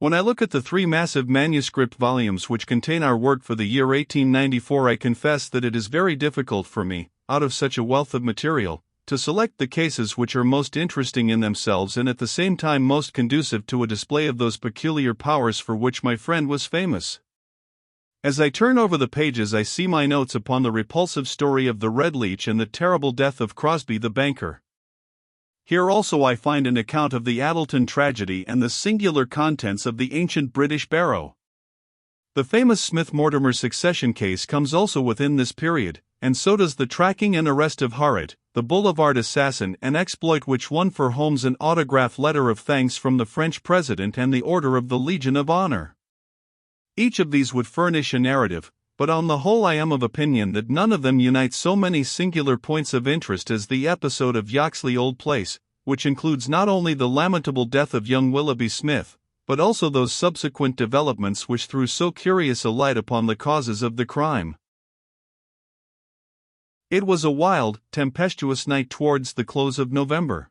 When I look at the 3 massive manuscript volumes which contain our work for the year 1894, I confess that it is very difficult for me, out of such a wealth of material, to select the cases which are most interesting in themselves and at the same time most conducive to a display of those peculiar powers for which my friend was famous. As I turn over the pages, I see my notes upon the repulsive story of the Red Leech and the terrible death of Crosby the banker. Here also I find an account of the Addleton tragedy and the singular contents of the ancient British barrow. The famous Smith-Mortimer succession case comes also within this period, and so does the tracking and arrest of Harrod, the Boulevard assassin, an exploit which won for Holmes an autograph letter of thanks from the French president and the Order of the Legion of Honor. Each of these would furnish a narrative, but on the whole I am of opinion that none of them unites so many singular points of interest as the episode of Yoxley Old Place, which includes not only the lamentable death of young Willoughby Smith, but also those subsequent developments which threw so curious a light upon the causes of the crime. It was a wild, tempestuous night towards the close of November.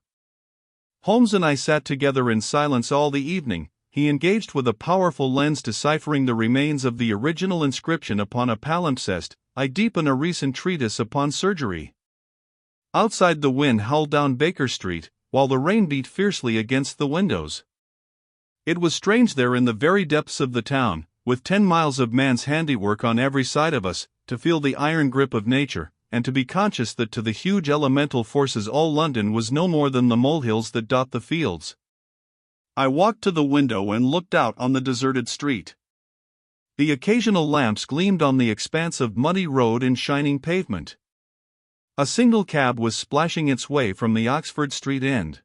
Holmes and I sat together in silence all the evening, he engaged with a powerful lens deciphering the remains of the original inscription upon a palimpsest, I deep in a recent treatise upon surgery. Outside the wind howled down Baker Street, while the rain beat fiercely against the windows. It was strange there in the very depths of the town, with 10 miles of man's handiwork on every side of us, to feel the iron grip of nature, and to be conscious that to the huge elemental forces all London was no more than the molehills that dot the fields. I walked to the window and looked out on the deserted street. The occasional lamps gleamed on the expanse of muddy road and shining pavement. A single cab was splashing its way from the Oxford Street end.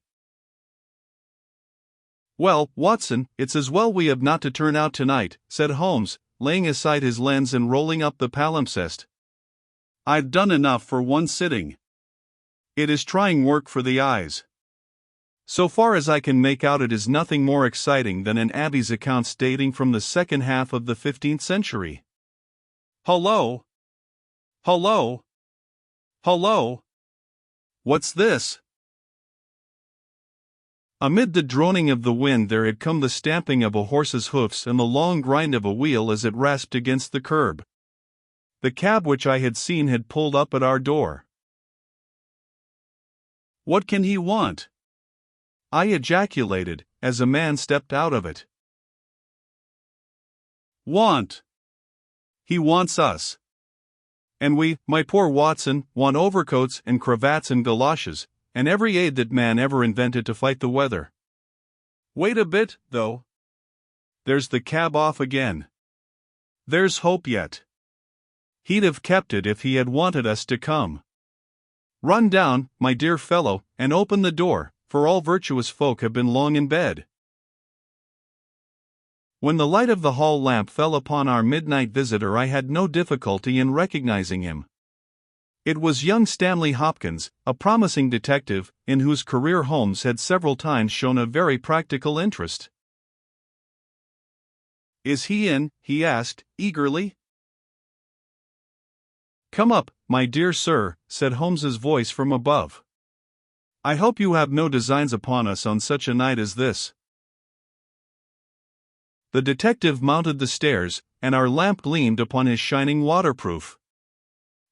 "Well, Watson, it's as well we have not to turn out tonight," said Holmes, laying aside his lens and rolling up the palimpsest. "I've done enough for one sitting. It is trying work for the eyes. So far as I can make out, it is nothing more exciting than an abbey's accounts dating from the second half of the 15th century. Hullo! Hullo! Hullo! What's this?" Amid the droning of the wind there had come the stamping of a horse's hoofs and the long grind of a wheel as it rasped against the curb. The cab which I had seen had pulled up at our door. "What can he want?" I ejaculated, as a man stepped out of it. "Want? He wants us. And we, my poor Watson, want overcoats and cravats and galoshes, and every aid that man ever invented to fight the weather. Wait a bit, though. There's the cab off again. There's hope yet. He'd have kept it if he had wanted us to come. Run down, my dear fellow, and open the door, for all virtuous folk have been long in bed." When the light of the hall lamp fell upon our midnight visitor, I had no difficulty in recognizing him. It was young Stanley Hopkins, a promising detective, in whose career Holmes had several times shown a very practical interest. "Is he in?" he asked, eagerly. "Come up, my dear sir," said Holmes's voice from above. "I hope you have no designs upon us on such a night as this." The detective mounted the stairs, and our lamp gleamed upon his shining waterproof.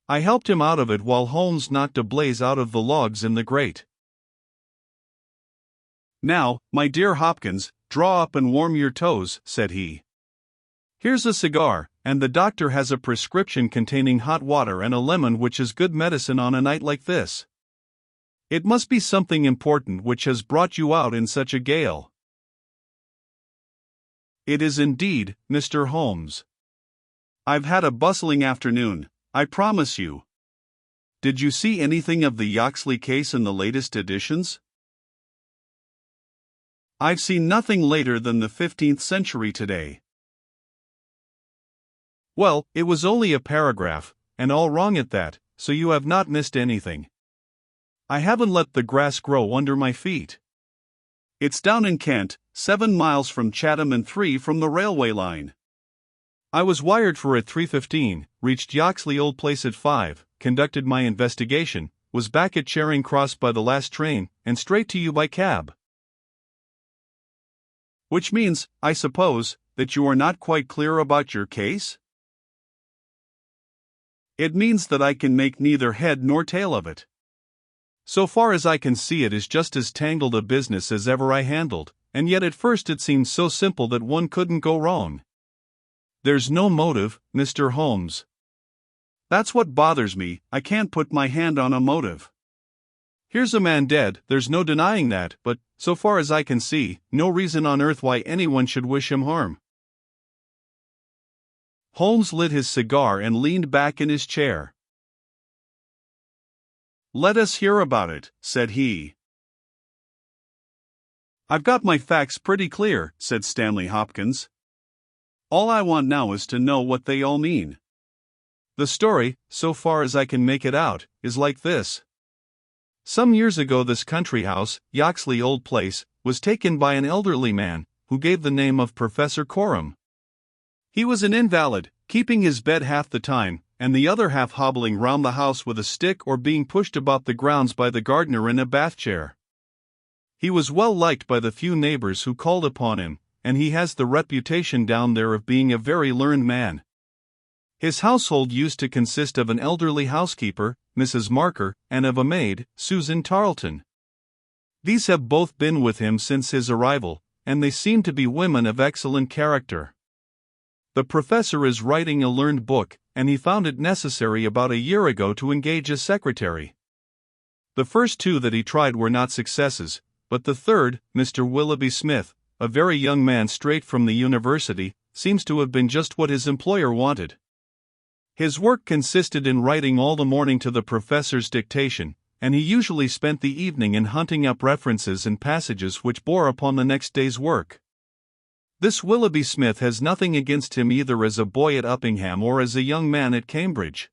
I helped him out of it while Holmes knocked a blaze out of the logs in the grate. "Now, my dear Hopkins, draw up and warm your toes," said he. "Here's a cigar, and the doctor has a prescription containing hot water and a lemon, which is good medicine on a night like this. It must be something important which has brought you out in such a gale." "It is indeed, Mr. Holmes. I've had a bustling afternoon, I promise you. Did you see anything of the Yoxley case in the latest editions?" "I've seen nothing later than the 15th century today." "Well, it was only a paragraph, and all wrong at that, so you have not missed anything. I haven't let the grass grow under my feet. It's down in Kent, 7 miles from Chatham and 3 from the railway line. I was wired for at 3:15, reached Yoxley Old Place at 5, conducted my investigation, was back at Charing Cross by the last train, and straight to you by cab." Which means, I suppose, that you are not quite clear about your case? It means that I can make neither head nor tail of it. So far as I can see, it is just as tangled a business as ever I handled, and yet at first it seemed so simple that one couldn't go wrong. There's no motive, Mr. Holmes. That's what bothers me. I can't put my hand on a motive. Here's a man dead, there's no denying that, but, so far as I can see, no reason on earth why anyone should wish him harm. Holmes lit his cigar and leaned back in his chair. "Let us hear about it," said he. "I've got my facts pretty clear," said Stanley Hopkins. "All I want now is to know what they all mean. The story, so far as I can make it out, is like this. Some years ago this country house, Yoxley Old Place, was taken by an elderly man, who gave the name of Professor Coram. He was an invalid, keeping his bed half the time, and the other half hobbling round the house with a stick or being pushed about the grounds by the gardener in a bath chair. He was well liked by the few neighbors who called upon him, and he has the reputation down there of being a very learned man. His household used to consist of an elderly housekeeper, Mrs. Marker, and of a maid, Susan Tarleton. These have both been with him since his arrival, and they seem to be women of excellent character. The professor is writing a learned book, and he found it necessary about a year ago to engage a secretary. The first two that he tried were not successes, but the third, Mr. Willoughby Smith, a very young man straight from the university, seems to have been just what his employer wanted. His work consisted in writing all the morning to the professor's dictation, and he usually spent the evening in hunting up references and passages which bore upon the next day's work. This Willoughby Smith has nothing against him either as a boy at Uppingham or as a young man at Cambridge.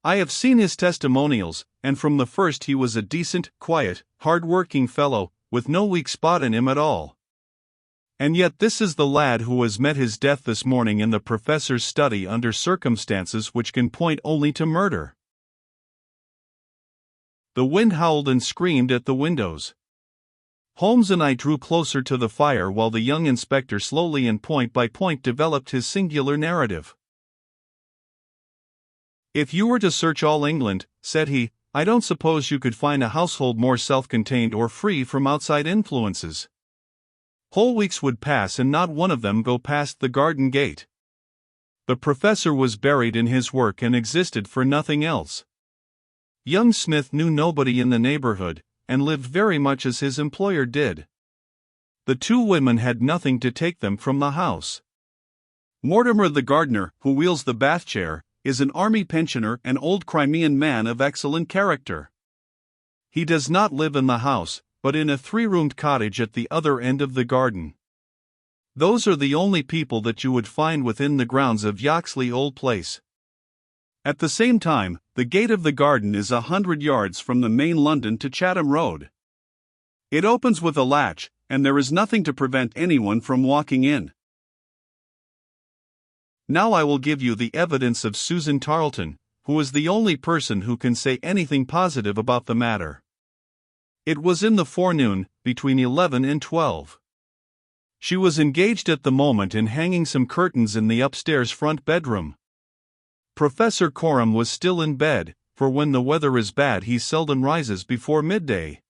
I have seen his testimonials, and from the first he was a decent, quiet, hard-working fellow, with no weak spot in him at all. And yet this is the lad who has met his death this morning in the professor's study under circumstances which can point only to murder. The wind howled and screamed at the windows. Holmes and I drew closer to the fire while the young inspector slowly and point by point developed his singular narrative. "If you were to search all England," said he, "I don't suppose you could find a household more self-contained or free from outside influences. Whole weeks would pass and not one of them go past the garden gate. The professor was buried in his work and existed for nothing else. Young Smith knew nobody in the neighborhood, and lived very much as his employer did. The two women had nothing to take them from the house. Mortimer the gardener, who wheels the bath chair, is an army pensioner, an old Crimean man of excellent character. He does not live in the house, but in a 3-roomed cottage at the other end of the garden. Those are the only people that you would find within the grounds of Yoxley Old Place. At the same time, the gate of the garden is 100 yards from the main London to Chatham Road. It opens with a latch, and there is nothing to prevent anyone from walking in. Now I will give you the evidence of Susan Tarleton, who is the only person who can say anything positive about the matter. It was in the forenoon, between 11 and 12. She was engaged at the moment in hanging some curtains in the upstairs front bedroom. Professor Coram was still in bed, for when the weather is bad he seldom rises before midday.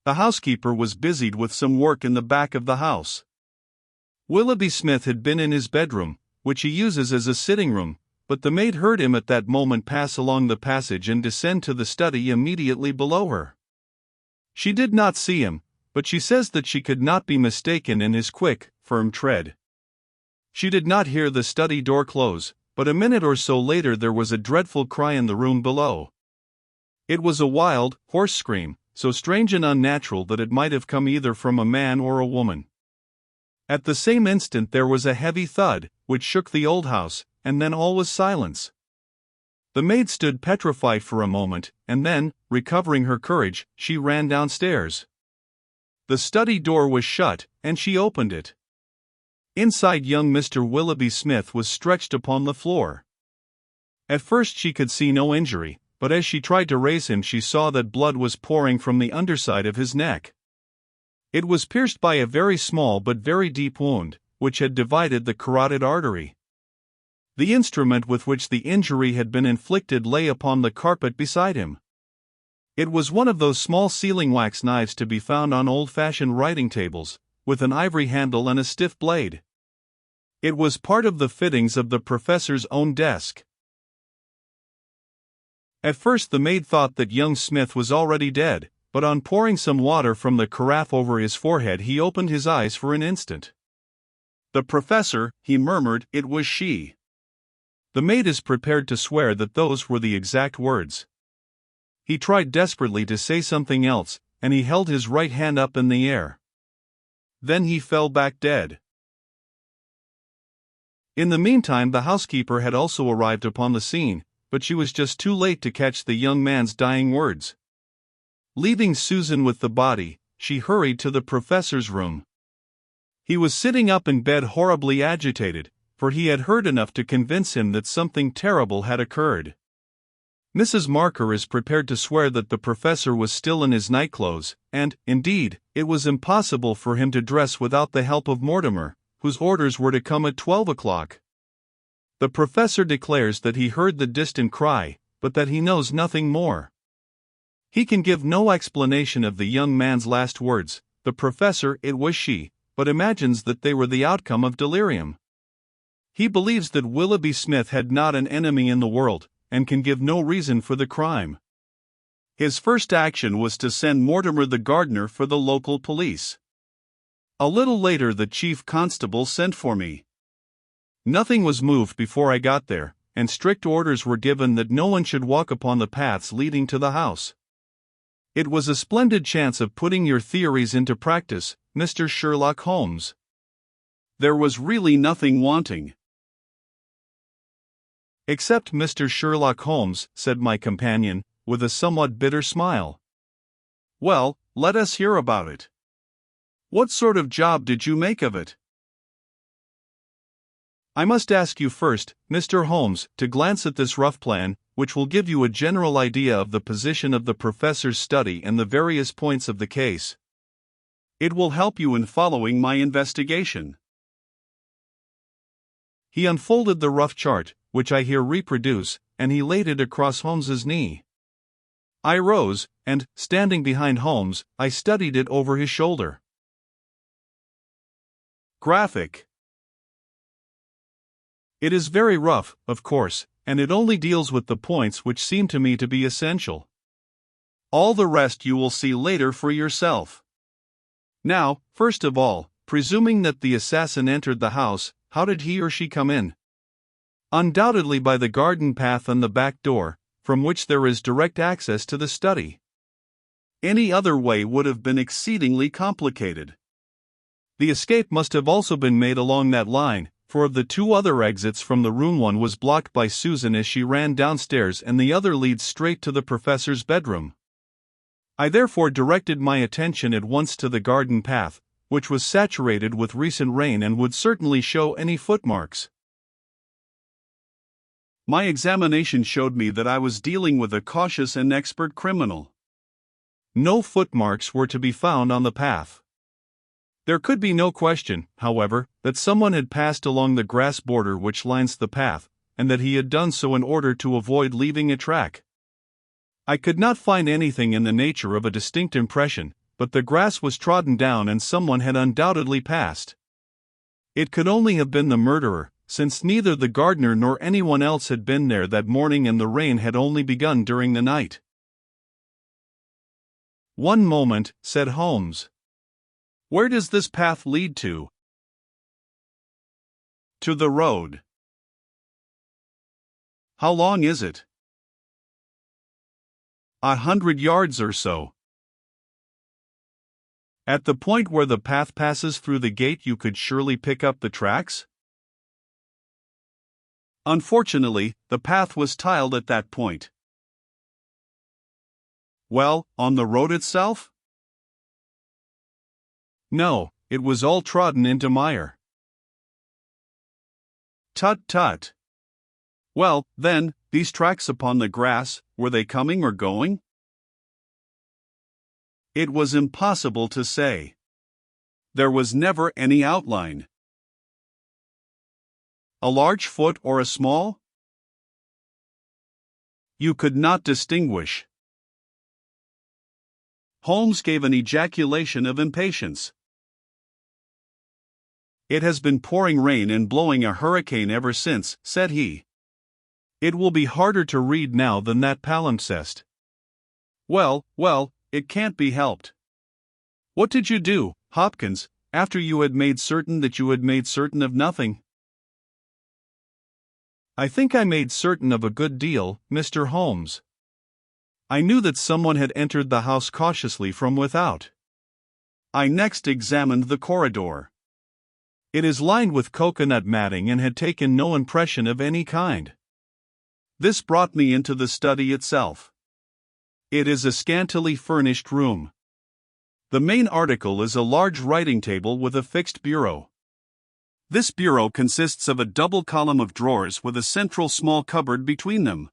The housekeeper was busied with some work in the back of the house. Willoughby Smith had been in his bedroom, which he uses as a sitting room, but the maid heard him at that moment pass along the passage and descend to the study immediately below her. She did not see him, but she says that she could not be mistaken in his quick, firm tread. She did not hear the study door close, but a minute or so later there was a dreadful cry in the room below. It was a wild, hoarse scream, so strange and unnatural that it might have come either from a man or a woman. At the same instant there was a heavy thud, which shook the old house, and then all was silence. The maid stood petrified for a moment, and then, recovering her courage, she ran downstairs. The study door was shut, and she opened it. Inside young Mr. Willoughby Smith was stretched upon the floor. At first she could see no injury, but as she tried to raise him she saw that blood was pouring from the underside of his neck. It was pierced by a very small but very deep wound, which had divided the carotid artery. The instrument with which the injury had been inflicted lay upon the carpet beside him. It was one of those small sealing wax knives to be found on old-fashioned writing tables, with an ivory handle and a stiff blade. It was part of the fittings of the professor's own desk. At first the maid thought that young Smith was already dead, but on pouring some water from the carafe over his forehead he opened his eyes for an instant. "The professor," he murmured, "it was she." The maid is prepared to swear that those were the exact words. He tried desperately to say something else, and he held his right hand up in the air. Then he fell back dead. In the meantime the housekeeper had also arrived upon the scene, but she was just too late to catch the young man's dying words. Leaving Susan with the body, she hurried to the professor's room. He was sitting up in bed horribly agitated, for he had heard enough to convince him that something terrible had occurred. Mrs. Marker is prepared to swear that the professor was still in his nightclothes, and, indeed, it was impossible for him to dress without the help of Mortimer, whose orders were to come at 12 o'clock. The professor declares that he heard the distant cry, but that he knows nothing more. He can give no explanation of the young man's last words. The professor, "It was she," but imagines that they were the outcome of delirium. He believes that Willoughby Smith had not an enemy in the world, and can give no reason for the crime. His first action was to send Mortimer the gardener for the local police. A little later the chief constable sent for me. Nothing was moved before I got there, and strict orders were given that no one should walk upon the paths leading to the house. It was a splendid chance of putting your theories into practice, Mr. Sherlock Holmes. There was really nothing wanting. "Except Mr. Sherlock Holmes," said my companion, with a somewhat bitter smile. "Well, let us hear about it. What sort of job did you make of it?" "I must ask you first, Mr. Holmes, to glance at this rough plan, which will give you a general idea of the position of the professor's study and the various points of the case. It will help you in following my investigation." He unfolded the rough chart, which I here reproduce, and he laid it across Holmes's knee. I rose, and, standing behind Holmes, I studied it over his shoulder. Graphic. It is very rough, of course, and it only deals with the points which seem to me to be essential. All the rest you will see later for yourself. Now, first of all, presuming that the assassin entered the house, how did he or she come in? Undoubtedly by the garden path and the back door, from which there is direct access to the study. Any other way would have been exceedingly complicated. The escape must have also been made along that line, for of the two other exits from the room one was blocked by Susan as she ran downstairs and the other leads straight to the professor's bedroom. I therefore directed my attention at once to the garden path, which was saturated with recent rain and would certainly show any footmarks. My examination showed me that I was dealing with a cautious and expert criminal. No footmarks were to be found on the path. There could be no question, however, that someone had passed along the grass border which lines the path, and that he had done so in order to avoid leaving a track. I could not find anything in the nature of a distinct impression, but the grass was trodden down and someone had undoubtedly passed. It could only have been the murderer, since neither the gardener nor anyone else had been there that morning and the rain had only begun during the night. "One moment," said Holmes. "Where does this path lead to?" "To the road." "How long is it?" 100 yards or so. "At the point where the path passes through the gate you could surely pick up the tracks?" "Unfortunately, the path was tiled at that point." "Well, on the road itself?" "No, it was all trodden into mire." "Tut tut. Well, then, these tracks upon the grass, were they coming or going?" It was impossible to say. There was never any outline. A large foot or a small? You could not distinguish. Holmes gave an ejaculation of impatience. It has been pouring rain and blowing a hurricane ever since, said he. It will be harder to read now than that palimpsest. Well, it can't be helped. What did you do, Hopkins, after you had made certain that you had made certain of nothing? I think I made certain of a good deal, Mr. Holmes. I knew that someone had entered the house cautiously from without. I next examined the corridor. It is lined with coconut matting and had taken no impression of any kind. This brought me into the study itself. It is a scantily furnished room. The main article is a large writing table with a fixed bureau. This bureau consists of a double column of drawers with a central small cupboard between them.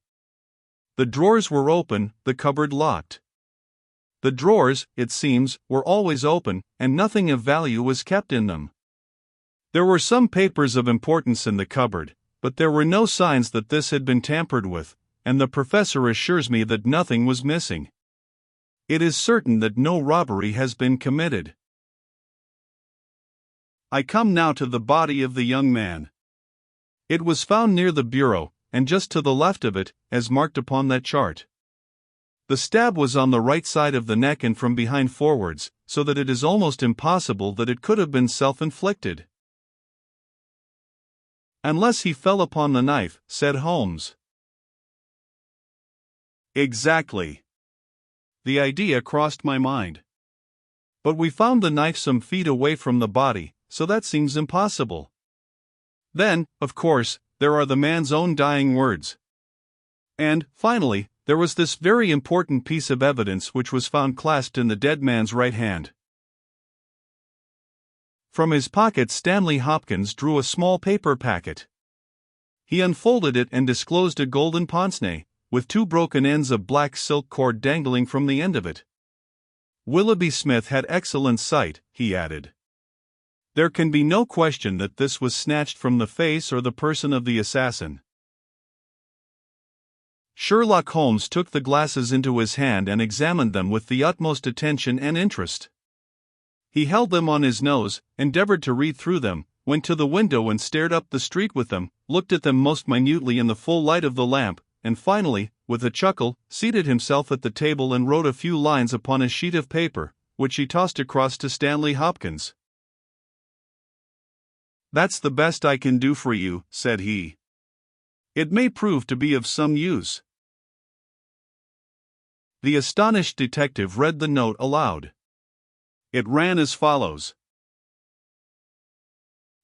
The drawers were open, the cupboard locked. The drawers, it seems, were always open, and nothing of value was kept in them. There were some papers of importance in the cupboard, but there were no signs that this had been tampered with, and the professor assures me that nothing was missing. It is certain that no robbery has been committed. I come now to the body of the young man. It was found near the bureau, and just to the left of it, as marked upon that chart. The stab was on the right side of the neck and from behind forwards, so that it is almost impossible that it could have been self-inflicted. Unless he fell upon the knife, said Holmes. Exactly. The idea crossed my mind. But we found the knife some feet away from the body, so that seems impossible. Then, of course, there are the man's own dying words. And, finally, there was this very important piece of evidence which was found clasped in the dead man's right hand. From his pocket Stanley Hopkins drew a small paper packet. He unfolded it and disclosed a golden pince-nez, with two broken ends of black silk cord dangling from the end of it. Willoughby Smith had excellent sight, he added. There can be no question that this was snatched from the face or the person of the assassin. Sherlock Holmes took the glasses into his hand and examined them with the utmost attention and interest. He held them on his nose, endeavored to read through them, went to the window and stared up the street with them, looked at them most minutely in the full light of the lamp, and finally, with a chuckle, seated himself at the table and wrote a few lines upon a sheet of paper, which he tossed across to Stanley Hopkins. "That's the best I can do for you," said he. "It may prove to be of some use." The astonished detective read the note aloud. It ran as follows.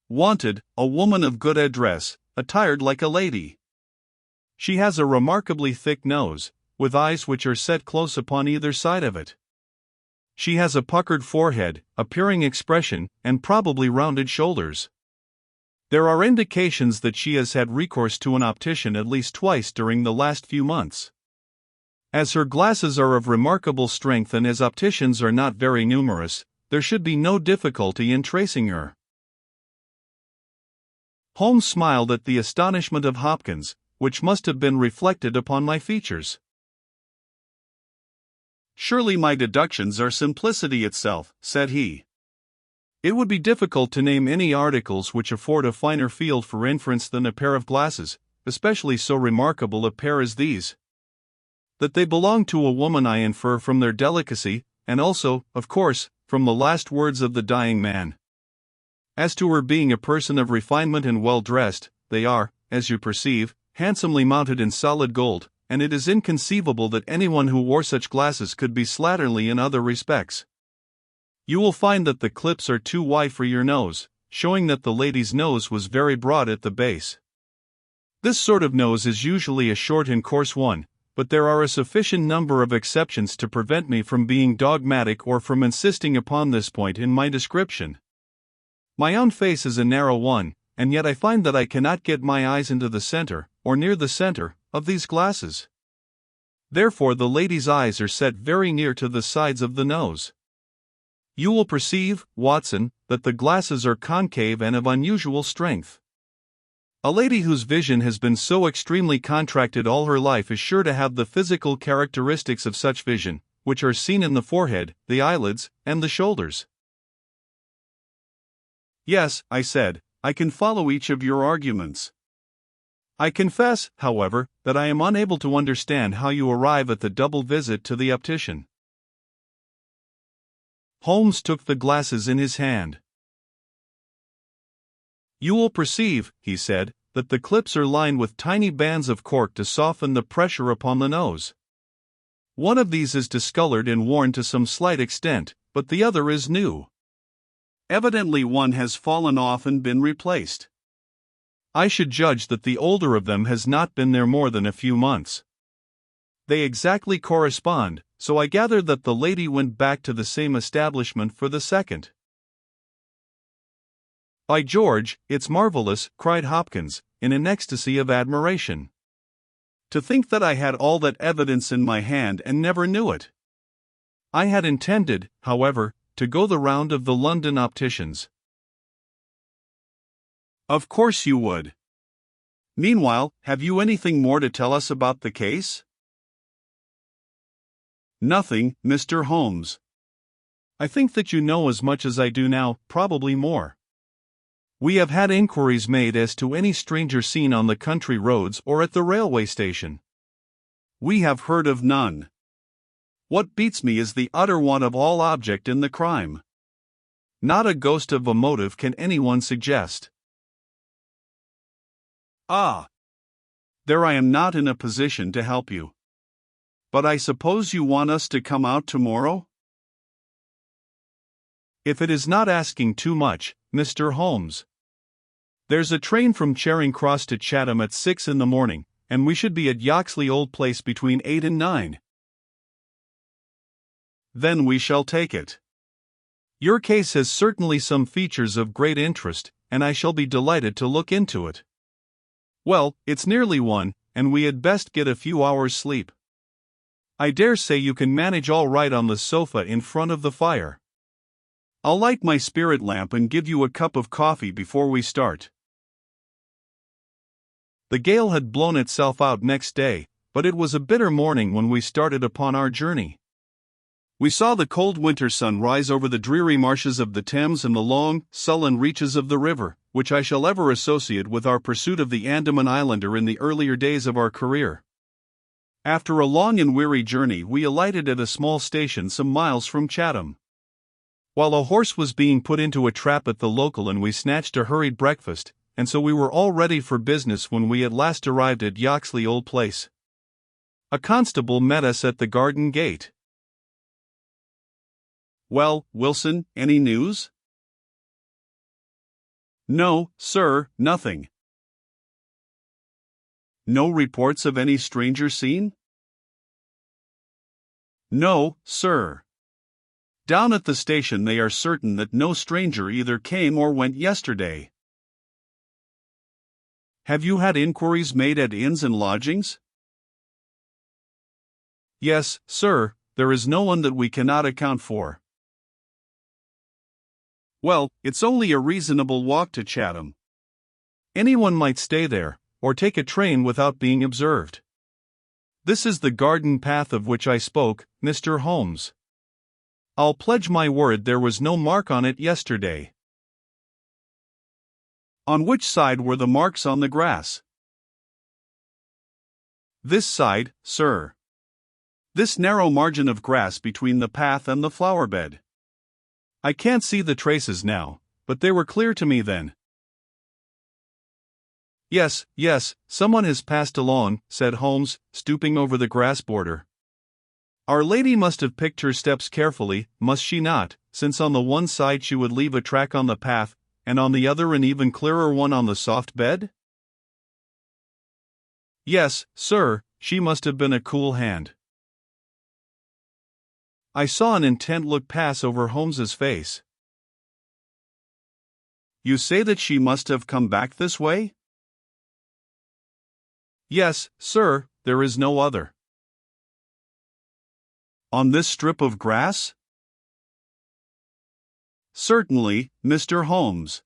Wanted, a woman of good address, attired like a lady. She has a remarkably thick nose, with eyes which are set close upon either side of it. She has a puckered forehead, a peering expression, and probably rounded shoulders. There are indications that she has had recourse to an optician at least twice during the last few months. As her glasses are of remarkable strength and as opticians are not very numerous, there should be no difficulty in tracing her. Holmes smiled at the astonishment of Hopkins, which must have been reflected upon my features. "Surely my deductions are simplicity itself," said he. "It would be difficult to name any articles which afford a finer field for inference than a pair of glasses, especially so remarkable a pair as these. That they belong to a woman I infer from their delicacy, and also, of course, from the last words of the dying man. As to her being a person of refinement and well-dressed, they are, as you perceive, handsomely mounted in solid gold, and it is inconceivable that anyone who wore such glasses could be slatternly in other respects. You will find that the clips are too wide for your nose, showing that the lady's nose was very broad at the base. This sort of nose is usually a short and coarse one, but there are a sufficient number of exceptions to prevent me from being dogmatic or from insisting upon this point in my description. My own face is a narrow one, and yet I find that I cannot get my eyes into the center, or near the center, of these glasses. Therefore the lady's eyes are set very near to the sides of the nose. You will perceive, Watson, that the glasses are concave and of unusual strength. A lady whose vision has been so extremely contracted all her life is sure to have the physical characteristics of such vision, which are seen in the forehead, the eyelids, and the shoulders. Yes, I said, I can follow each of your arguments. I confess, however, that I am unable to understand how you arrive at the double visit to the optician. Holmes took the glasses in his hand. You will perceive, he said, that the clips are lined with tiny bands of cork to soften the pressure upon the nose. One of these is discolored and worn to some slight extent, but the other is new. Evidently one has fallen off and been replaced. I should judge that the older of them has not been there more than a few months. They exactly correspond, so I gather that the lady went back to the same establishment for the second. By George, it's marvelous, cried Hopkins, in an ecstasy of admiration. To think that I had all that evidence in my hand and never knew it. I had intended, however, to go the round of the London opticians. Of course you would. Meanwhile, have you anything more to tell us about the case? Nothing, Mr. Holmes. I think that you know as much as I do now, probably more. We have had inquiries made as to any stranger seen on the country roads or at the railway station. We have heard of none. What beats me is the utter want of all object in the crime. Not a ghost of a motive can anyone suggest. Ah! There I am not in a position to help you. But I suppose you want us to come out tomorrow? If it is not asking too much, Mr. Holmes. There's a train from Charing Cross to Chatham at 6 in the morning, and we should be at Yoxley Old Place between 8 and 9. Then we shall take it. Your case has certainly some features of great interest, and I shall be delighted to look into it. Well, it's nearly 1, and we had best get a few hours' sleep. I dare say you can manage all right on the sofa in front of the fire. I'll light my spirit lamp and give you a cup of coffee before we start. The gale had blown itself out next day, but it was a bitter morning when we started upon our journey. We saw the cold winter sun rise over the dreary marshes of the Thames and the long, sullen reaches of the river, which I shall ever associate with our pursuit of the Andaman Islander in the earlier days of our career. After a long and weary journey, we alighted at a small station some miles from Chatham. While a horse was being put into a trap at the local, and we snatched a hurried breakfast, and so we were all ready for business when we at last arrived at Yoxley Old Place. A constable met us at the garden gate. Well, Wilson, any news? No, sir, nothing. No reports of any stranger seen? No, sir. Down at the station they are certain that no stranger either came or went yesterday. Have you had inquiries made at inns and lodgings? Yes, sir, there is no one that we cannot account for. Well, it's only a reasonable walk to Chatham. Anyone might stay there, or take a train without being observed. This is the garden path of which I spoke, Mr. Holmes. I'll pledge my word there was no mark on it yesterday. On which side were the marks on the grass? This side, sir. This narrow margin of grass between the path and the flower bed. I can't see the traces now, but they were clear to me then. Yes, someone has passed along, said Holmes, stooping over the grass border. Our lady must have picked her steps carefully, must she not, since on the one side she would leave a track on the path, and on the other an even clearer one on the soft bed? Yes, sir, she must have been a cool hand. I saw an intent look pass over Holmes's face. You say that she must have come back this way? Yes, sir, there is no other. On this strip of grass? Certainly, Mr. Holmes.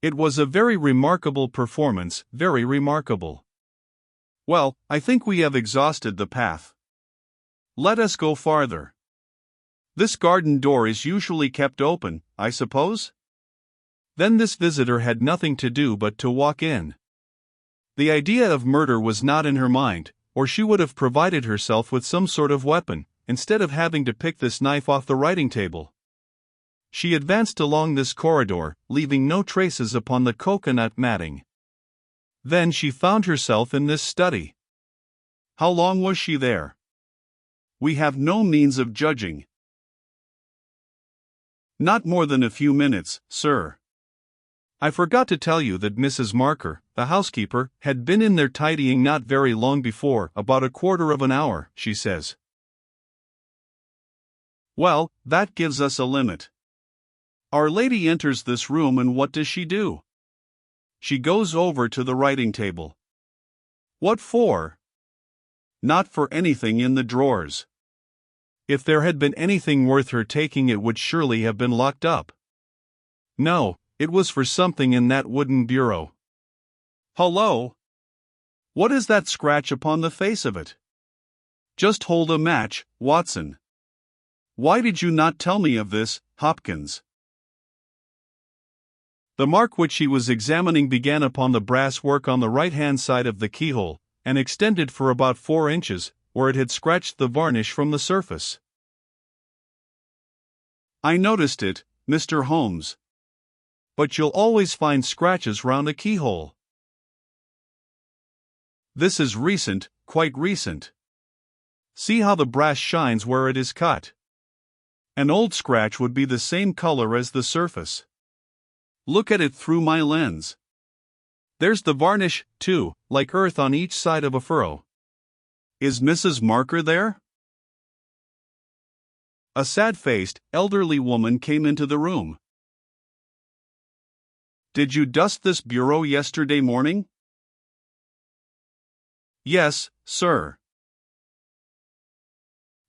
It was a very remarkable performance, very remarkable. Well, I think we have exhausted the path. Let us go farther. This garden door is usually kept open, I suppose? Then this visitor had nothing to do but to walk in. The idea of murder was not in her mind, or she would have provided herself with some sort of weapon, instead of having to pick this knife off the writing table. She advanced along this corridor, leaving no traces upon the coconut matting. Then she found herself in this study. How long was she there? We have no means of judging. Not more than a few minutes, sir. I forgot to tell you that Mrs. Marker, the housekeeper, had been in there tidying not very long before, about a quarter of an hour, she says. Well, that gives us a limit. Our lady enters this room and what does she do? She goes over to the writing table. What for? Not for anything in the drawers. If there had been anything worth her taking, it would surely have been locked up. No, it was for something in that wooden bureau. Hullo! What is that scratch upon the face of it? Just hold a match, Watson. Why did you not tell me of this, Hopkins? The mark which she was examining began upon the brass work on the right-hand side of the keyhole, and extended for about 4 inches, where it had scratched the varnish from the surface. I noticed it, Mr. Holmes. But you'll always find scratches round a keyhole. This is recent, quite recent. See how the brass shines where it is cut. An old scratch would be the same color as the surface. Look at it through my lens. There's the varnish, too, like earth on each side of a furrow. Is Mrs. Marker there? A sad-faced, elderly woman came into the room. Did you dust this bureau yesterday morning? Yes, sir.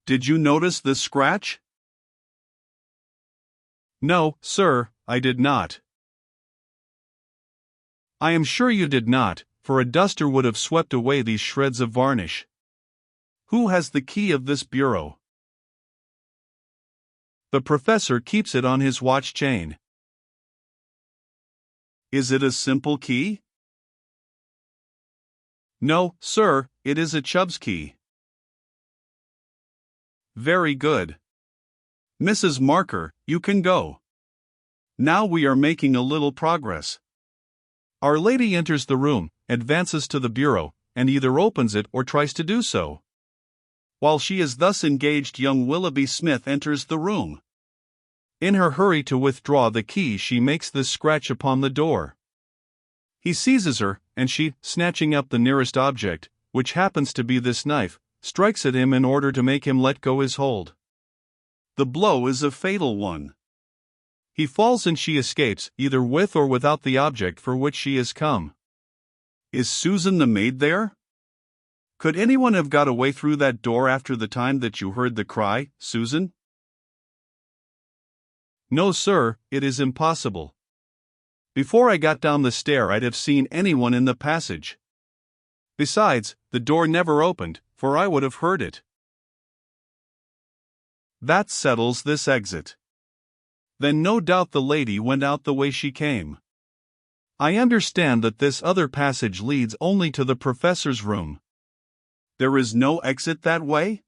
Did you notice this scratch? No, sir, I did not. I am sure you did not, for a duster would have swept away these shreds of varnish. Who has the key of this bureau? The professor keeps it on his watch chain. Is it a simple key? No, sir, it is a Chubb's key. Very good. Mrs. Marker, you can go. Now we are making a little progress. Our lady enters the room, advances to the bureau, and either opens it or tries to do so. While she is thus engaged, young Willoughby Smith enters the room. In her hurry to withdraw the key, she makes this scratch upon the door. He seizes her, and she, snatching up the nearest object, which happens to be this knife, strikes at him in order to make him let go his hold. The blow is a fatal one. He falls and she escapes, either with or without the object for which she has come. Is Susan the maid there? Could anyone have got away through that door after the time that you heard the cry, Susan? No, sir, it is impossible. Before I got down the stair, I'd have seen anyone in the passage. Besides, the door never opened, for I would have heard it. That settles this exit. Then no doubt the lady went out the way she came. I understand that this other passage leads only to the professor's room. There is no exit that way?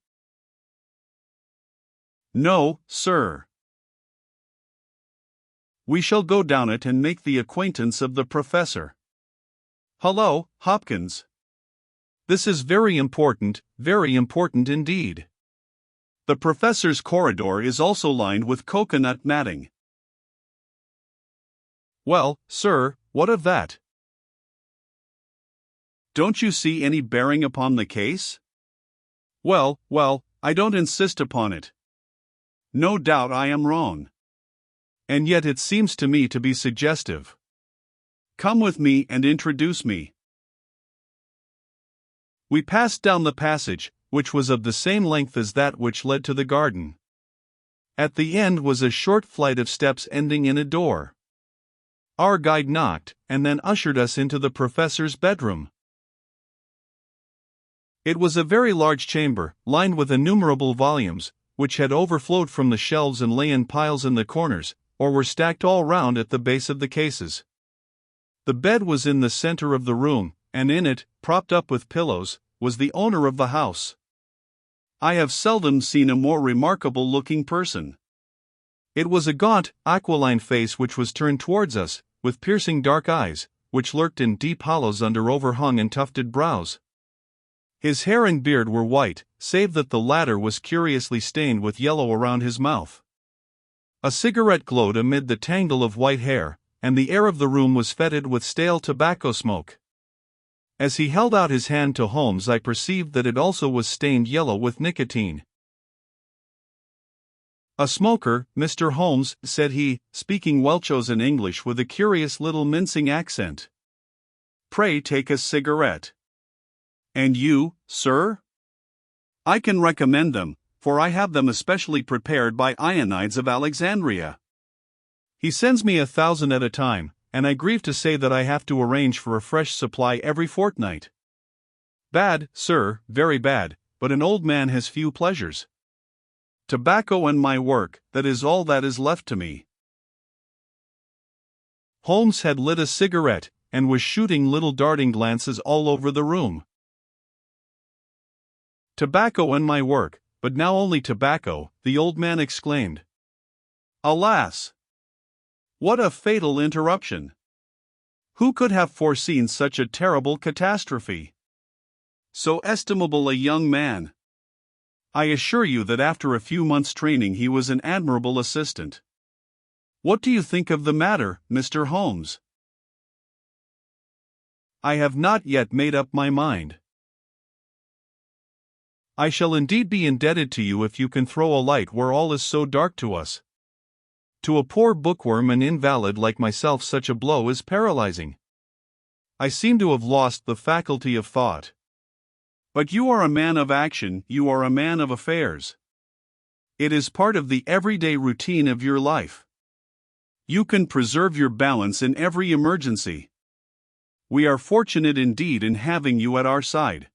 No, sir. We shall go down it and make the acquaintance of the professor. Hullo, Hopkins. This is very important indeed. The professor's corridor is also lined with coconut matting. Well, sir, what of that? Don't you see any bearing upon the case? Well, I don't insist upon it. No doubt I am wrong. And yet it seems to me to be suggestive. Come with me and introduce me. We passed down the passage, which was of the same length as that which led to the garden. At the end was a short flight of steps ending in a door. Our guide knocked, and then ushered us into the professor's bedroom. It was a very large chamber, lined with innumerable volumes, which had overflowed from the shelves and lay in piles in the corners, or were stacked all round at the base of the cases. The bed was in the center of the room, and in it, propped up with pillows, was the owner of the house. I have seldom seen a more remarkable-looking person. It was a gaunt, aquiline face which was turned towards us, with piercing dark eyes, which lurked in deep hollows under overhung and tufted brows. His hair and beard were white, save that the latter was curiously stained with yellow around his mouth. A cigarette glowed amid the tangle of white hair, and the air of the room was fetid with stale tobacco smoke. As he held out his hand to Holmes, I perceived that it also was stained yellow with nicotine. "A smoker, Mr. Holmes," said he, speaking well-chosen English with a curious little mincing accent. "Pray take a cigarette." "And you, sir?" "I can recommend them, for I have them especially prepared by Ionides of Alexandria. He sends me 1,000 at a time, and I grieve to say that I have to arrange for a fresh supply every fortnight. Bad, sir, very bad, but an old man has few pleasures. Tobacco and my work, that is all that is left to me." Holmes had lit a cigarette, and was shooting little darting glances all over the room. "Tobacco and my work, but now only tobacco," the old man exclaimed. "Alas! What a fatal interruption! Who could have foreseen such a terrible catastrophe? So estimable a young man! I assure you that after a few months' training he was an admirable assistant. What do you think of the matter, Mr. Holmes?" "I have not yet made up my mind. I shall indeed be indebted to you if you can throw a light where all is so dark to us. To a poor bookworm and invalid like myself such a blow is paralyzing. I seem to have lost the faculty of thought." "But you are a man of action, you are a man of affairs. It is part of the everyday routine of your life. You can preserve your balance in every emergency. We are fortunate indeed in having you at our side."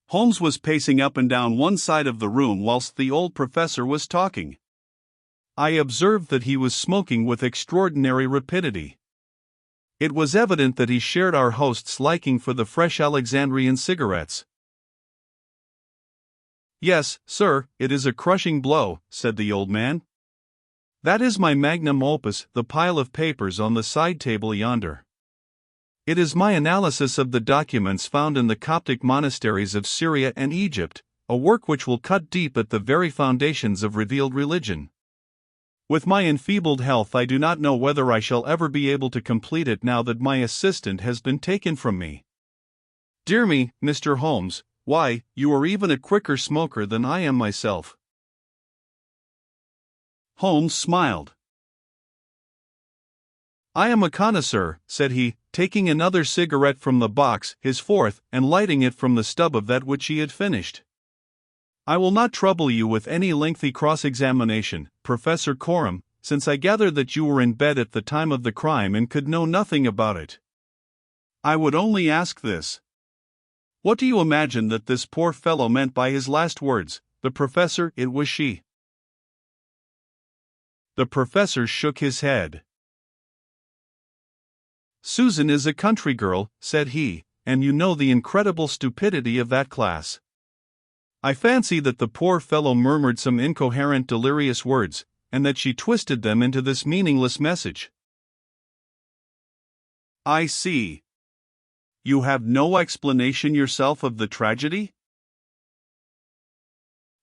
Holmes was pacing up and down one side of the room whilst the old professor was talking. I observed that he was smoking with extraordinary rapidity. It was evident that he shared our host's liking for the fresh Alexandrian cigarettes. "Yes, sir, it is a crushing blow," said the old man. "That is my magnum opus, the pile of papers on the side table yonder. It is my analysis of the documents found in the Coptic monasteries of Syria and Egypt, a work which will cut deep at the very foundations of revealed religion. With my enfeebled health I do not know whether I shall ever be able to complete it now that my assistant has been taken from me. Dear me, Mr. Holmes, why, you are even a quicker smoker than I am myself." Holmes smiled. "I am a connoisseur," said he, taking another cigarette from the box, his fourth, and lighting it from the stub of that which he had finished. "I will not trouble you with any lengthy cross-examination, Professor Coram, since I gather that you were in bed at the time of the crime and could know nothing about it. I would only ask this. What do you imagine that this poor fellow meant by his last words, 'The professor, it was she'?" The professor shook his head. "Susan is a country girl," said he, "and you know the incredible stupidity of that class. I fancy that the poor fellow murmured some incoherent delirious words, and that she twisted them into this meaningless message." "I see. You have no explanation yourself of the tragedy?"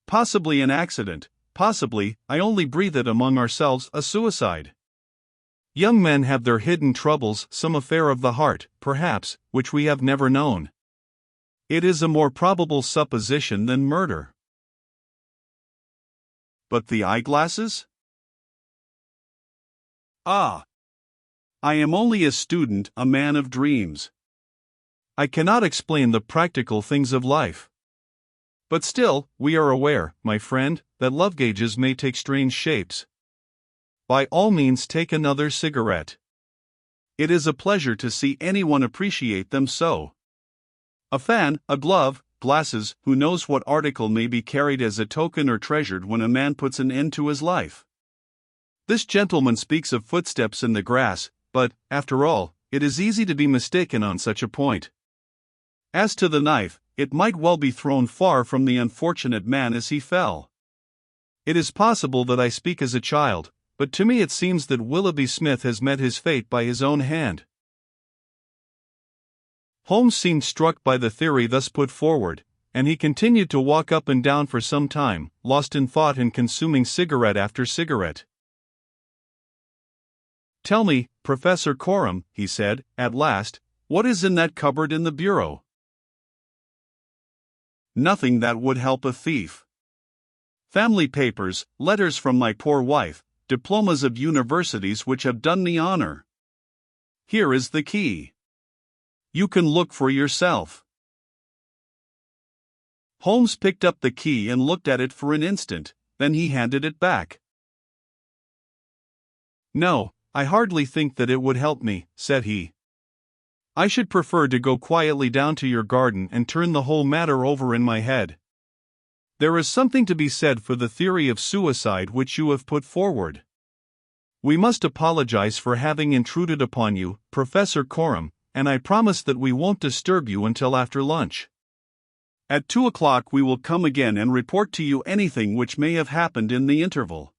"Possibly an accident, possibly, I only breathe it among ourselves, a suicide. Young men have their hidden troubles, some affair of the heart, perhaps, which we have never known. It is a more probable supposition than murder." "But the eyeglasses?" "Ah! I am only a student, a man of dreams. I cannot explain the practical things of life. But still, we are aware, my friend, that love gauges may take strange shapes. By all means, take another cigarette. It is a pleasure to see anyone appreciate them so. A fan, a glove, glasses, who knows what article may be carried as a token or treasured when a man puts an end to his life. This gentleman speaks of footsteps in the grass, but, after all, it is easy to be mistaken on such a point. As to the knife, it might well be thrown far from the unfortunate man as he fell. It is possible that I speak as a child, but to me it seems that Willoughby Smith has met his fate by his own hand. Holmes seemed struck by the theory thus put forward, and he continued to walk up and down for some time, lost in thought and consuming cigarette after cigarette. "Tell me, Professor Coram," he said, at last, "what is in that cupboard in the bureau?" "Nothing that would help a thief. Family papers, letters from my poor wife, diplomas of universities which have done me honor. Here is the key. You can look for yourself." Holmes picked up the key and looked at it for an instant, then he handed it back. "No, I hardly think that it would help me," said he. "I should prefer to go quietly down to your garden and turn the whole matter over in my head. There is something to be said for the theory of suicide which you have put forward. We must apologize for having intruded upon you, Professor Coram, and I promise that we won't disturb you until after lunch. At 2 o'clock we will come again and report to you anything which may have happened in the interval."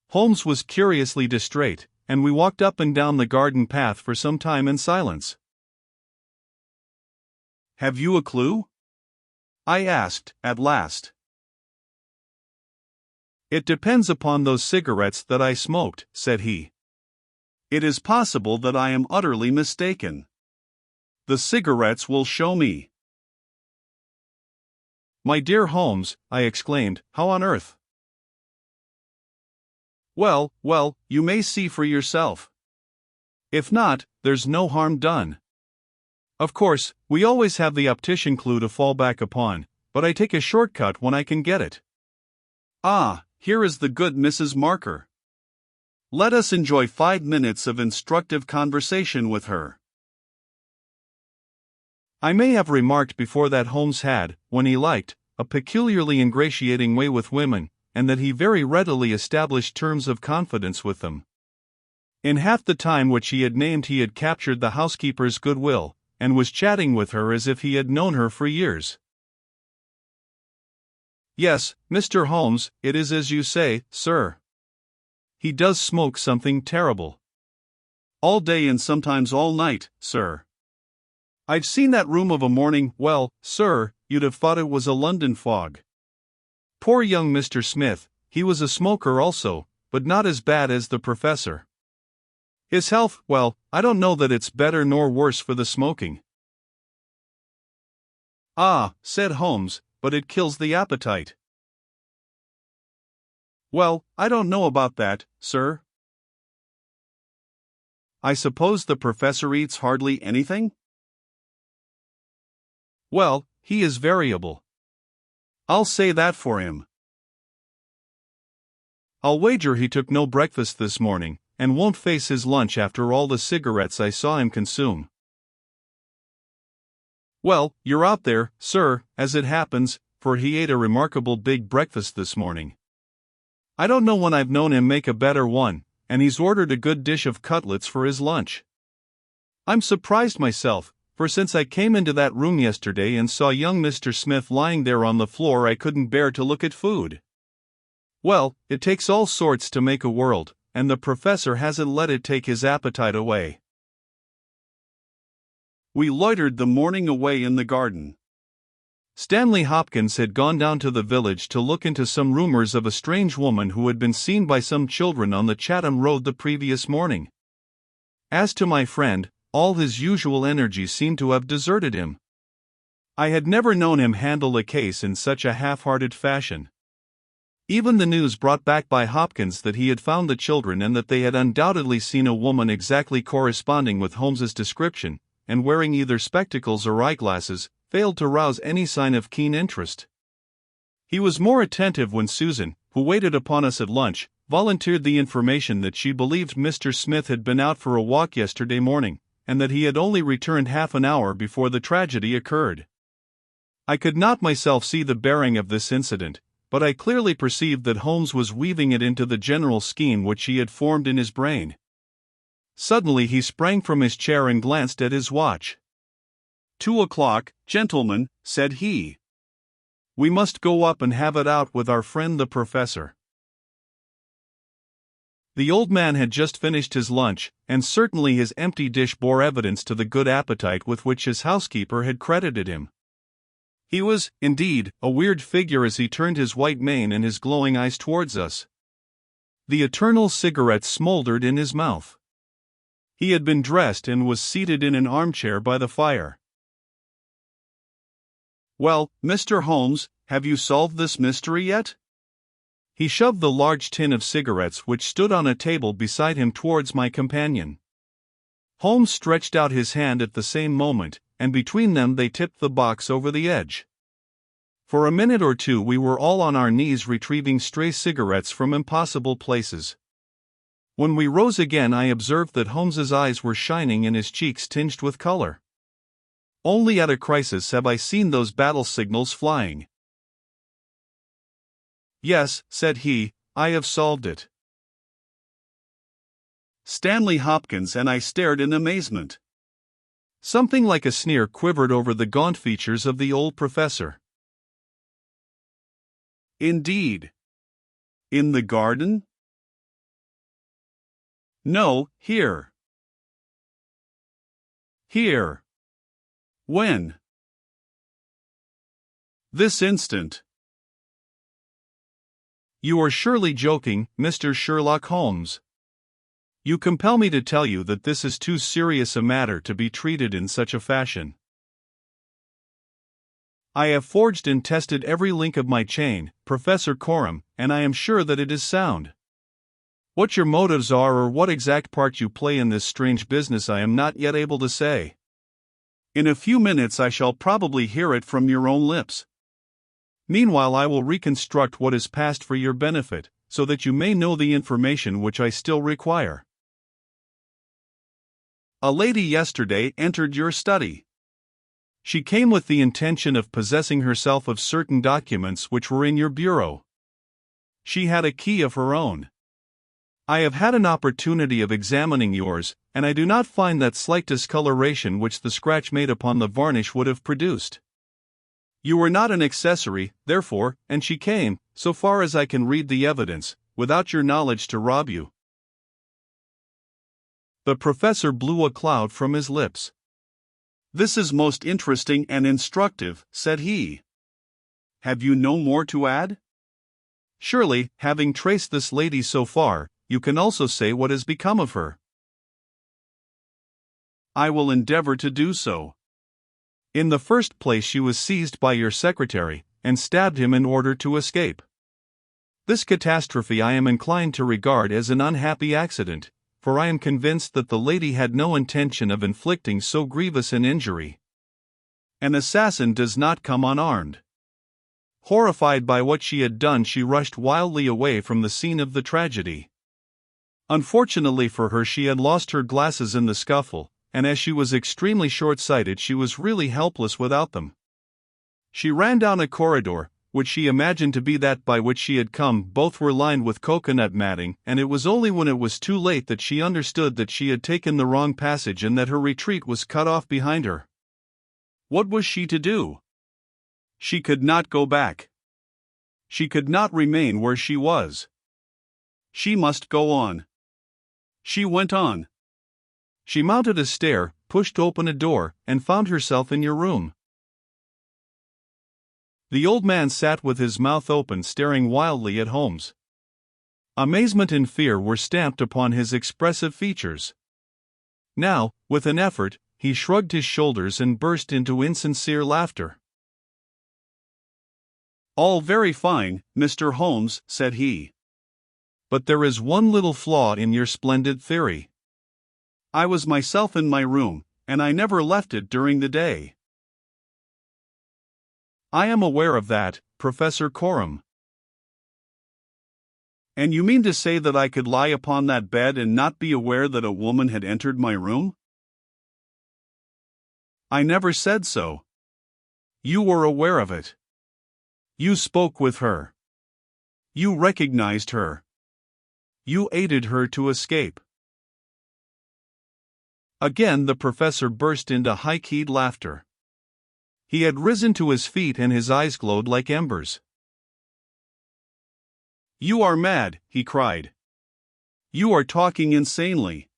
Holmes was curiously distrait, and we walked up and down the garden path for some time in silence. "Have you a clue?" I asked, at last. "It depends upon those cigarettes that I smoked," said he. "It is possible that I am utterly mistaken. The cigarettes will show me." "My dear Holmes," I exclaimed, "how on earth?" Well, you may see for yourself. If not, there's no harm done. Of course, we always have the optician clue to fall back upon, but I take a shortcut when I can get it. Ah, here is the good Mrs. Marker. Let us enjoy 5 minutes of instructive conversation with her." I may have remarked before that Holmes had, when he liked, a peculiarly ingratiating way with women, and that he very readily established terms of confidence with them. In half the time which he had named he had captured the housekeeper's goodwill, and was chatting with her as if he had known her for years. "Yes, Mr. Holmes, it is as you say, sir. He does smoke something terrible. All day and sometimes all night, sir. I've seen that room of a morning, well, sir, you'd have thought it was a London fog. Poor young Mr. Smith, he was a smoker also, but not as bad as the professor. His health, well, I don't know that it's better nor worse for the smoking." "Ah," said Holmes, "but it kills the appetite." "Well, I don't know about that, sir." "I suppose the professor eats hardly anything?" "Well, he is variable. I'll say that for him. I'll wager he took no breakfast this morning, and won't face his lunch after all the cigarettes I saw him consume." "Well, you're out there, sir, as it happens, for he ate a remarkable big breakfast this morning. I don't know when I've known him make a better one, and he's ordered a good dish of cutlets for his lunch. I'm surprised myself, for since I came into that room yesterday and saw young Mr. Smith lying there on the floor I couldn't bear to look at food. Well, it takes all sorts to make a world, and the professor hasn't let it take his appetite away." We loitered the morning away in the garden. Stanley Hopkins had gone down to the village to look into some rumors of a strange woman who had been seen by some children on the Chatham Road the previous morning. As to my friend, all his usual energy seemed to have deserted him. I had never known him handle a case in such a half-hearted fashion. Even the news brought back by Hopkins that he had found the children and that they had undoubtedly seen a woman exactly corresponding with Holmes's description, and wearing either spectacles or eyeglasses, failed to rouse any sign of keen interest. He was more attentive when Susan, who waited upon us at lunch, volunteered the information that she believed Mr. Smith had been out for a walk yesterday morning, and that he had only returned half an hour before the tragedy occurred. I could not myself see the bearing of this incident, but I clearly perceived that Holmes was weaving it into the general scheme which he had formed in his brain. Suddenly he sprang from his chair and glanced at his watch. 2 o'clock, gentlemen, said he. We must go up and have it out with our friend the professor. The old man had just finished his lunch, and certainly his empty dish bore evidence to the good appetite with which his housekeeper had credited him. He was, indeed, a weird figure as he turned his white mane and his glowing eyes towards us. The eternal cigarette smoldered in his mouth. He had been dressed and was seated in an armchair by the fire. Well, Mr. Holmes, have you solved this mystery yet? He shoved the large tin of cigarettes which stood on a table beside him towards my companion. Holmes stretched out his hand at the same moment, and between them they tipped the box over the edge. For a minute or two we were all on our knees retrieving stray cigarettes from impossible places. When we rose again I observed that Holmes's eyes were shining and his cheeks tinged with color. Only at a crisis have I seen those battle signals flying. Yes, said he, I have solved it. Stanley Hopkins and I stared in amazement. Something like a sneer quivered over the gaunt features of the old professor. Indeed. In the garden? No, here. Here. When? This instant. You are surely joking, Mr. Sherlock Holmes. You compel me to tell you that this is too serious a matter to be treated in such a fashion. I have forged and tested every link of my chain, Professor Coram, and I am sure that it is sound. What your motives are or what exact part you play in this strange business I am not yet able to say. In a few minutes I shall probably hear it from your own lips. Meanwhile I will reconstruct what is past for your benefit, so that you may know the information which I still require. A lady yesterday entered your study. She came with the intention of possessing herself of certain documents which were in your bureau. She had a key of her own. I have had an opportunity of examining yours, and I do not find that slight discoloration which the scratch made upon the varnish would have produced. You were not an accessory, therefore, and she came, so far as I can read the evidence, without your knowledge to rob you. The professor blew a cloud from his lips. This is most interesting and instructive, said he. Have you no more to add? Surely, having traced this lady so far, you can also say what has become of her. I will endeavor to do so. In the first place she was seized by your secretary, and stabbed him in order to escape. This catastrophe I am inclined to regard as an unhappy accident, for I am convinced that the lady had no intention of inflicting so grievous an injury. An assassin does not come unarmed. Horrified by what she had done, she rushed wildly away from the scene of the tragedy. Unfortunately for her, she had lost her glasses in the scuffle, and as she was extremely short-sighted, she was really helpless without them. She ran down a corridor, which she imagined to be that by which she had come. Both were lined with coconut matting, and it was only when it was too late that she understood that she had taken the wrong passage and that her retreat was cut off behind her. What was she to do? She could not go back. She could not remain where she was. She must go on. She went on. She mounted a stair, pushed open a door, and found herself in your room. The old man sat with his mouth open, staring wildly at Holmes. Amazement and fear were stamped upon his expressive features. Now, with an effort, he shrugged his shoulders and burst into insincere laughter. All very fine, Mr. Holmes, said he. But there is one little flaw in your splendid theory. I was myself in my room, and I never left it during the day. I am aware of that, Professor Coram. And you mean to say that I could lie upon that bed and not be aware that a woman had entered my room? I never said so. You were aware of it. You spoke with her. You recognized her. You aided her to escape. Again the professor burst into high-keyed laughter. He had risen to his feet and his eyes glowed like embers. You are mad, he cried. You are talking insanely.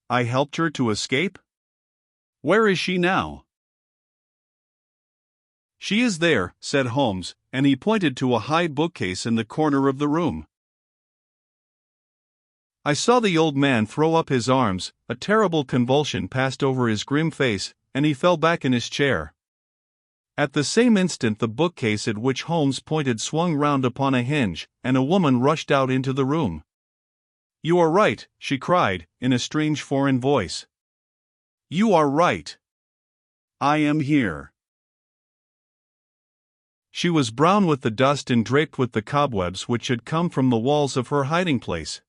I helped her to escape? Where is she now? She is there, said Holmes, and he pointed to a high bookcase in the corner of the room. I saw the old man throw up his arms, a terrible convulsion passed over his grim face, and he fell back in his chair. At the same instant the bookcase at which Holmes pointed swung round upon a hinge, and a woman rushed out into the room. You are right, she cried, in a strange foreign voice. You are right. I am here. She was brown with the dust and draped with the cobwebs which had come from the walls of her hiding place.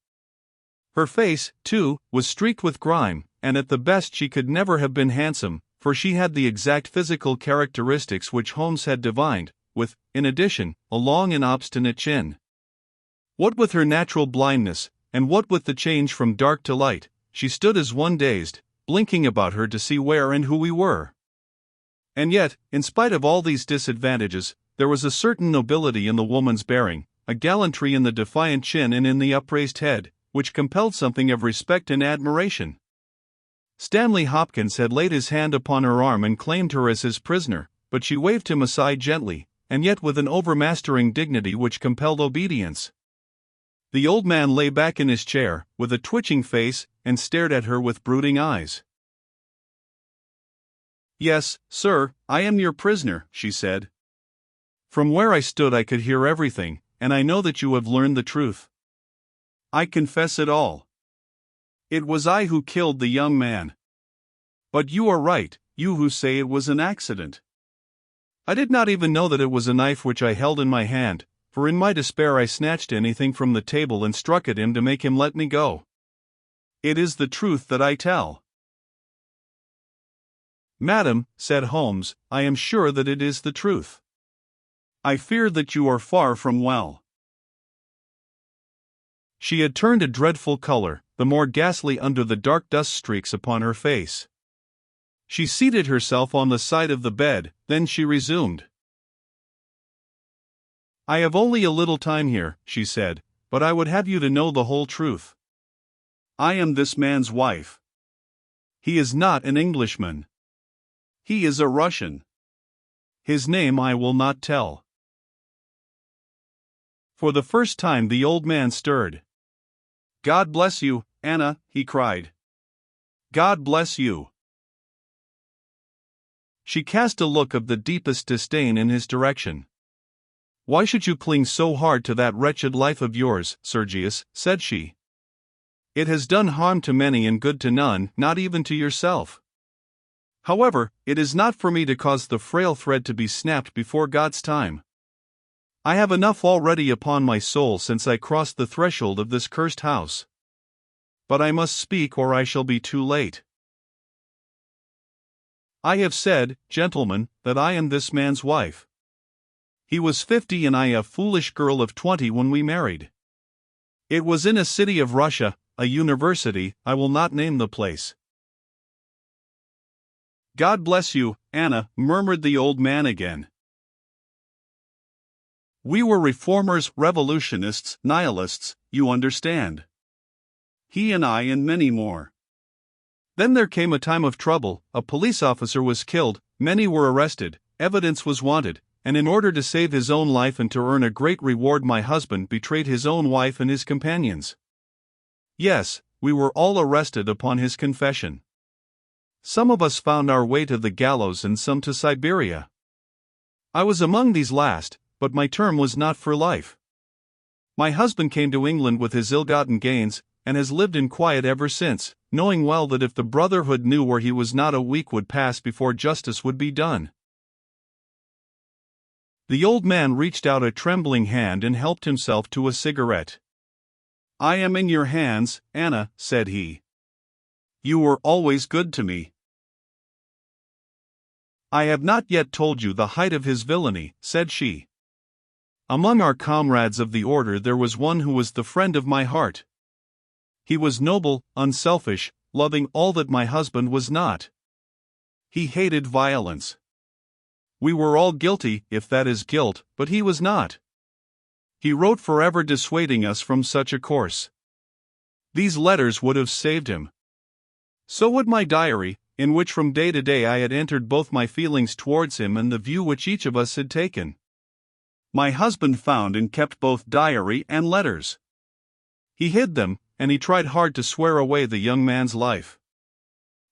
Her face, too, was streaked with grime, and at the best she could never have been handsome, for she had the exact physical characteristics which Holmes had divined, with, in addition, a long and obstinate chin. What with her natural blindness, and what with the change from dark to light, she stood as one dazed, blinking about her to see where and who we were. And yet, in spite of all these disadvantages, there was a certain nobility in the woman's bearing, a gallantry in the defiant chin and in the upraised head, which compelled something of respect and admiration. Stanley Hopkins had laid his hand upon her arm and claimed her as his prisoner, but she waved him aside gently, and yet with an overmastering dignity which compelled obedience. The old man lay back in his chair, with a twitching face, and stared at her with brooding eyes. Yes, sir, I am your prisoner, she said. From where I stood I could hear everything, and I know that you have learned the truth. I confess it all. It was I who killed the young man. But you are right, you who say it was an accident. I did not even know that it was a knife which I held in my hand, for in my despair I snatched anything from the table and struck at him to make him let me go. It is the truth that I tell. Madam, said Holmes, I am sure that it is the truth. I fear that you are far from well. She had turned a dreadful color, the more ghastly under the dark dust streaks upon her face. She seated herself on the side of the bed, then she resumed. I have only a little time here, she said, but I would have you to know the whole truth. I am this man's wife. He is not an Englishman. He is a Russian. His name I will not tell. For the first time the old man stirred. God bless you, Anna, he cried. God bless you. She cast a look of the deepest disdain in his direction. Why should you cling so hard to that wretched life of yours, Sergius, said she. It has done harm to many and good to none, not even to yourself. However, it is not for me to cause the frail thread to be snapped before God's time. I have enough already upon my soul since I crossed the threshold of this cursed house. But I must speak or I shall be too late. I have said, gentlemen, that I am this man's wife. He was 50 and I a foolish girl of 20 when we married. It was in a city of Russia, a university, I will not name the place. God bless you, Anna, murmured the old man again. We were reformers, revolutionists, nihilists, you understand. He and I and many more. Then there came a time of trouble, a police officer was killed, many were arrested, evidence was wanted, and in order to save his own life and to earn a great reward my husband betrayed his own wife and his companions. Yes, we were all arrested upon his confession. Some of us found our way to the gallows and some to Siberia. I was among these last, but my term was not for life. My husband came to England with his ill-gotten gains, and has lived in quiet ever since, knowing well that if the Brotherhood knew where he was not a week would pass before justice would be done. The old man reached out a trembling hand and helped himself to a cigarette. "I am in your hands, Anna," said he. "You were always good to me." "I have not yet told you the height of his villainy," said she. "Among our comrades of the order there was one who was the friend of my heart. He was noble, unselfish, loving all that my husband was not. He hated violence. We were all guilty, if that is guilt, but he was not. He wrote forever dissuading us from such a course. These letters would have saved him. So would my diary, in which from day to day I had entered both my feelings towards him and the view which each of us had taken. My husband found and kept both diary and letters. He hid them, and he tried hard to swear away the young man's life.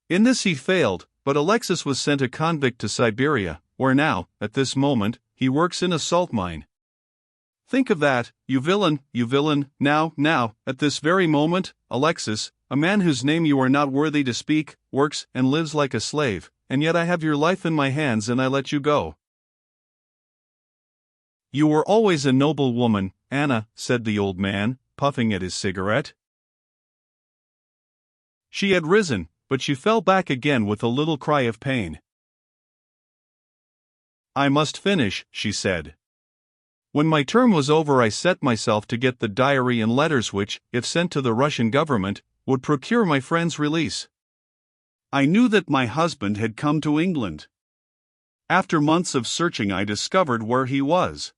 In this he failed, but Alexis was sent a convict to Siberia, where now, at this moment, he works in a salt mine. Think of that, you villain, now, at this very moment, Alexis, a man whose name you are not worthy to speak, works and lives like a slave, and yet I have your life in my hands and I let you go." "You were always a noble woman, Anna," said the old man, puffing at his cigarette. She had risen, but she fell back again with a little cry of pain. "I must finish," she said. "When my term was over I set myself to get the diary and letters which, if sent to the Russian government, would procure my friend's release. I knew that my husband had come to England. After months of searching I discovered where he was.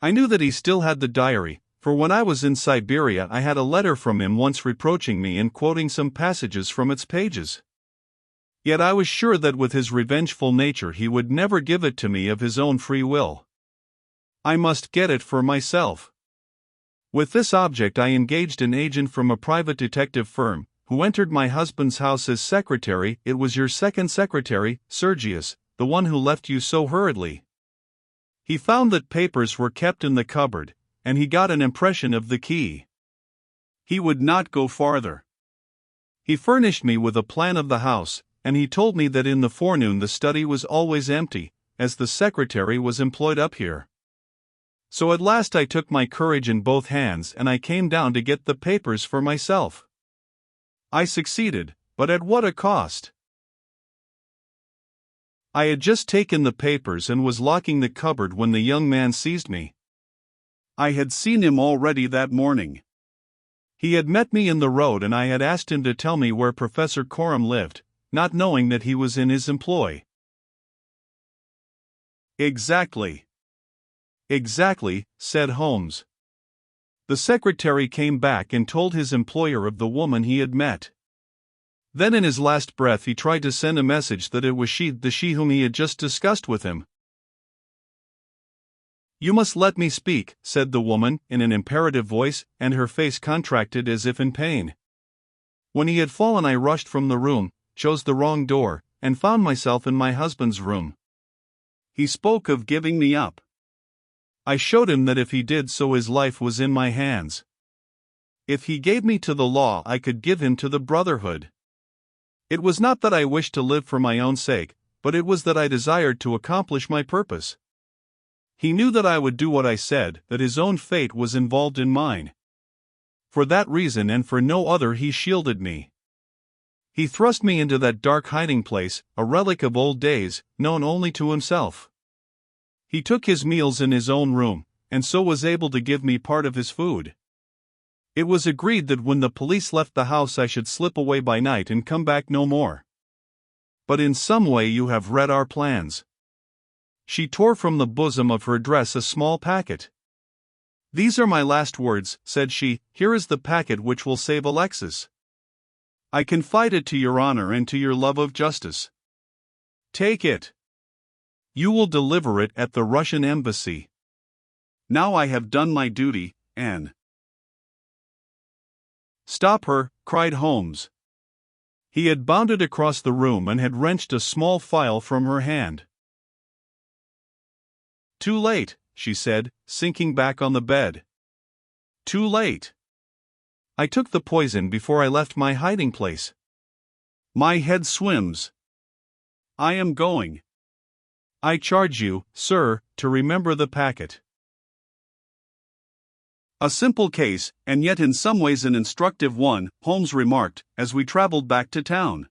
I knew that he still had the diary, for when I was in Siberia I had a letter from him once reproaching me and quoting some passages from its pages. Yet I was sure that with his revengeful nature he would never give it to me of his own free will. I must get it for myself. With this object I engaged an agent from a private detective firm, who entered my husband's house as secretary. It was your second secretary, Sergius, the one who left you so hurriedly. He found that papers were kept in the cupboard, and he got an impression of the key. He would not go farther. He furnished me with a plan of the house, and he told me that in the forenoon the study was always empty, as the secretary was employed up here. So at last I took my courage in both hands and I came down to get the papers for myself. I succeeded, but at what a cost! I had just taken the papers and was locking the cupboard when the young man seized me. I had seen him already that morning. He had met me in the road and I had asked him to tell me where Professor Coram lived, not knowing that he was in his employ. Exactly, said Holmes. The secretary came back and told his employer of the woman he had met. Then in his last breath he tried to send a message that it was the she whom he had just discussed with him. "You must let me speak," said the woman, in an imperative voice, and her face contracted as if in pain. When he had fallen I rushed from the room, chose the wrong door, and found myself in my husband's room. He spoke of giving me up. I showed him that if he did so his life was in my hands. If he gave me to the law I could give him to the brotherhood. It was not that I wished to live for my own sake, but it was that I desired to accomplish my purpose. He knew that I would do what I said, that his own fate was involved in mine. For that reason and for no other he shielded me. He thrust me into that dark hiding place, a relic of old days, known only to himself. He took his meals in his own room, and so was able to give me part of his food. It was agreed that when the police left the house I should slip away by night and come back no more. But in some way you have read our plans. She tore from the bosom of her dress a small packet. "These are my last words," said she. "Here is the packet which will save Alexis. I confide it to your honor and to your love of justice. Take it. You will deliver it at the Russian embassy. Now I have done my duty, Anne." "Stop her," cried Holmes. He had bounded across the room and had wrenched a small file from her hand. "Too late," she said, sinking back on the bed. "Too late. I took the poison before I left my hiding place. My head swims. I am going. I charge you, sir, to remember the packet. A simple case, and yet in some ways an instructive one, Holmes remarked, as we traveled back to town.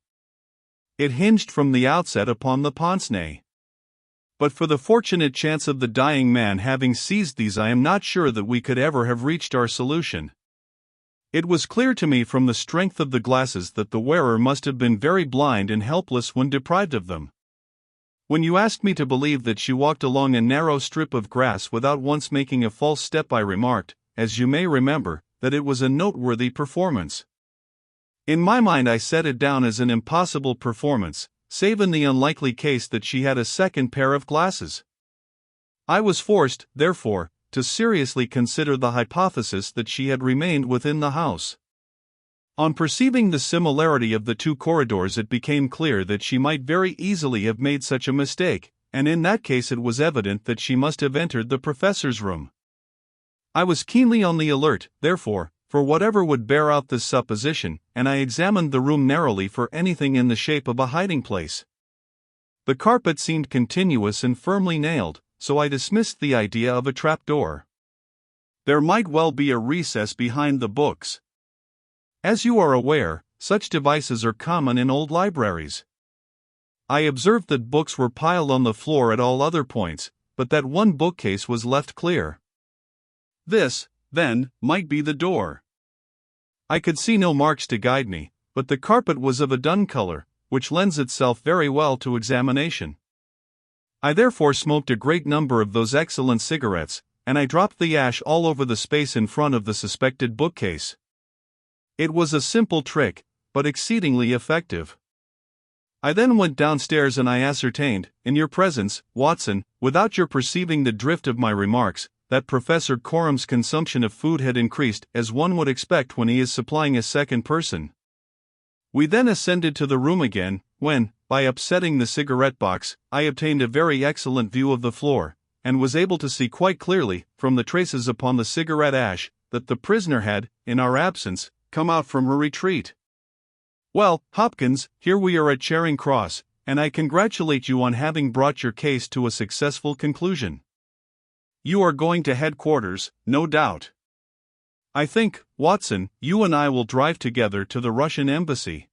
It hinged from the outset upon the pince-nez. But for the fortunate chance of the dying man having seized these, I am not sure that we could ever have reached our solution. It was clear to me from the strength of the glasses that the wearer must have been very blind and helpless when deprived of them. When you asked me to believe that she walked along a narrow strip of grass without once making a false step, I remarked, as you may remember, that it was a noteworthy performance. In my mind I set it down as an impossible performance, save in the unlikely case that she had a second pair of glasses. I was forced, therefore, to seriously consider the hypothesis that she had remained within the house. On perceiving the similarity of the two corridors, it became clear that she might very easily have made such a mistake, and in that case it was evident that she must have entered the professor's room. I was keenly on the alert, therefore, for whatever would bear out this supposition, and I examined the room narrowly for anything in the shape of a hiding place. The carpet seemed continuous and firmly nailed, so I dismissed the idea of a trapdoor. There might well be a recess behind the books. As you are aware, such devices are common in old libraries. I observed that books were piled on the floor at all other points, but that one bookcase was left clear. This, then, might be the door. I could see no marks to guide me, but the carpet was of a dun color, which lends itself very well to examination. I therefore smoked a great number of those excellent cigarettes, and I dropped the ash all over the space in front of the suspected bookcase. It was a simple trick, but exceedingly effective. I then went downstairs and I ascertained, in your presence, Watson, without your perceiving the drift of my remarks, that Professor Coram's consumption of food had increased, as one would expect when he is supplying a second person. We then ascended to the room again, when, by upsetting the cigarette box, I obtained a very excellent view of the floor, and was able to see quite clearly, from the traces upon the cigarette ash, that the prisoner had, in our absence, come out from her retreat. Well, Hopkins, here we are at Charing Cross, and I congratulate you on having brought your case to a successful conclusion. You are going to headquarters, no doubt. I think, Watson, you and I will drive together to the Russian embassy.